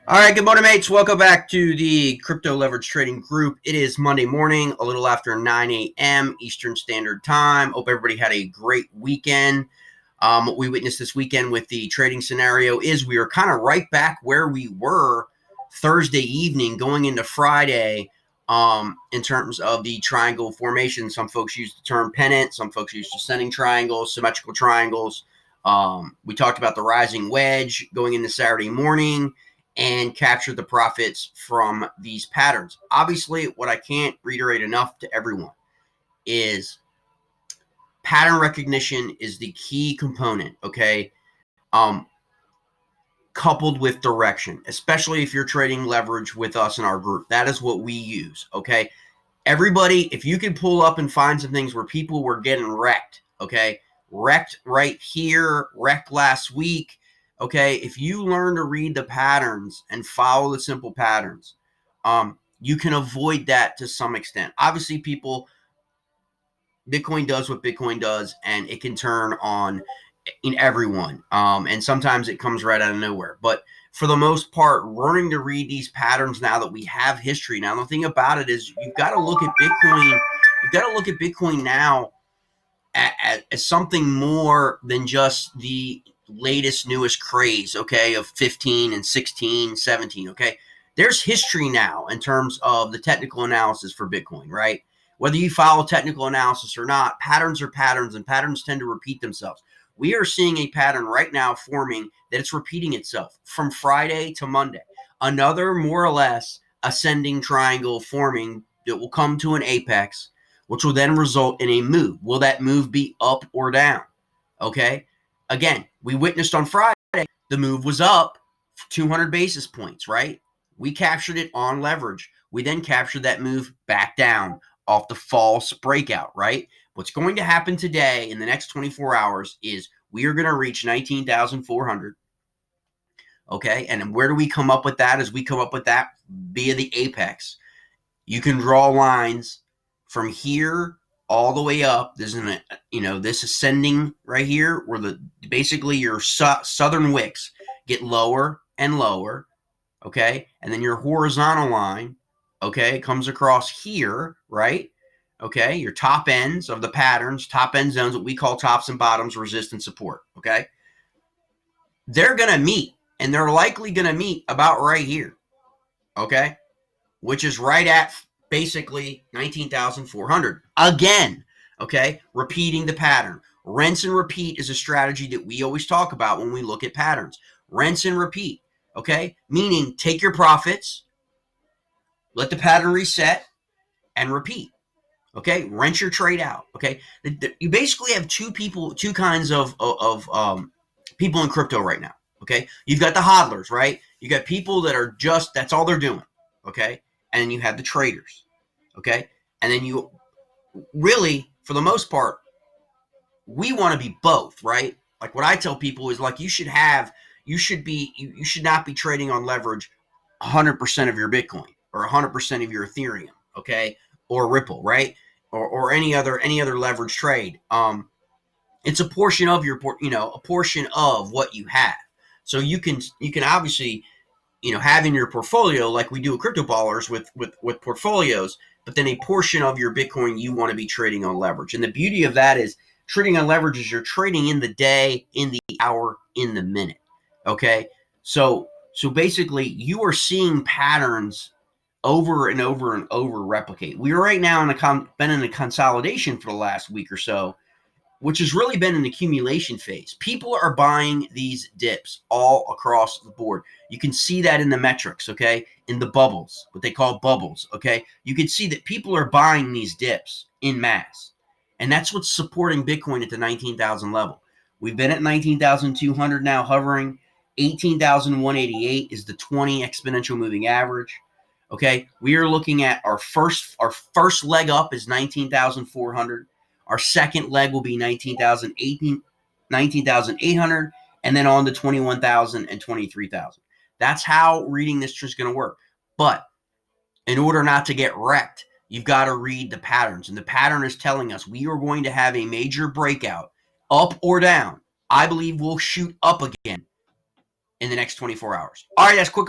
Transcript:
All right, good morning, mates. Welcome back to the Crypto Leverage Trading Group. It is Monday morning, a little after 9 a.m. Eastern Standard Time. Hope everybody had a great weekend. What we witnessed this weekend with the trading scenario is we are kind of right back where we were Thursday evening going into Friday in terms of the triangle formation. Some folks use the term pennant. Some folks use descending triangles, symmetrical triangles. We talked about the rising wedge going into Saturday morning and capture the profits from these patterns. Obviously, what I can't reiterate enough to everyone is pattern recognition is the key component, okay? Coupled with direction, especially if you're trading leverage with us in our group. That is what we use, okay? Everybody, if you can pull up and find some things where people were getting wrecked, okay? Wrecked right here, wrecked last week, okay? If you learn to read the patterns and follow the simple patterns, you can avoid that to some extent. Obviously, Bitcoin does what Bitcoin does, and it can turn on in everyone. And sometimes it comes right out of nowhere. But for the most part, learning to read these patterns now that we have history. Now, the thing about it is you've got to look at Bitcoin. You've got to look at Bitcoin now as something more than just the latest, newest craze, okay, of 15 and 16, 17, okay? There's history now in terms of the technical analysis for Bitcoin, right? Whether you follow technical analysis or not, patterns are patterns, and patterns tend to repeat themselves. We are seeing a pattern right now forming that it's repeating itself from Friday to Monday. Another more or less ascending triangle forming that will come to an apex, which will then result in a move. Will that move be up or down? Okay. Again, we witnessed on Friday, the move was up 200 basis points, right? We captured it on leverage. We then captured that move back down off the false breakout, right? What's going to happen today in the next 24 hours is we are going to reach 19,400. Okay. And where do we come up with that? Is we come up with that via the apex. You can draw lines from here all the way up. There's this ascending right here where basically your southern wicks get lower and lower. Okay. And then your horizontal line, okay, comes across here, right? Okay. Your top ends of the patterns, top end zones, what we call tops and bottoms, resistance, support. Okay. They're going to meet, and they're likely going to meet about right here. Okay. Which is right at basically 19,400. Again, okay, repeating the pattern. Rinse and repeat is a strategy that we always talk about when we look at patterns. Rinse and repeat, okay? Meaning take your profits, let the pattern reset, and repeat, okay? Rinse your trade out, okay? You basically have two kinds of people in crypto right now, okay? You've got the hodlers, right? You got people that are just, that's all they're doing, okay? And then you have the traders, okay? And then you really, for the most part, we want to be both, right? Like what I tell people is like you should not be trading on leverage 100% of your Bitcoin or 100% of your Ethereum, okay? Or Ripple, right? Or any other leverage trade. It's a portion of a portion of what you have. So you can obviously have in your portfolio, like we do at Cryptoballers with portfolios, but then a portion of your Bitcoin you want to be trading on leverage. And the beauty of that is trading on leverage is you're trading in the day, in the hour, in the minute. Okay. So basically you are seeing patterns over and over and over replicate. We are right now been in a consolidation for the last week or so, which has really been an accumulation phase. People are buying these dips all across the board. You can see that in the metrics, okay? In the bubbles, what they call bubbles, okay? You can see that people are buying these dips in mass. And that's what's supporting Bitcoin at the 19,000 level. We've been at 19,200 now, hovering. 18,188 is the 20 exponential moving average. Okay, we are looking at our first leg up is 19,400. Our second leg will be 19,800, and then on to 21,000 and 23,000. That's how reading this is going to work. But in order not to get wrecked, you've got to read the patterns. And the pattern is telling us we are going to have a major breakout, up or down. I believe we'll shoot up again in the next 24 hours. All right, that's quick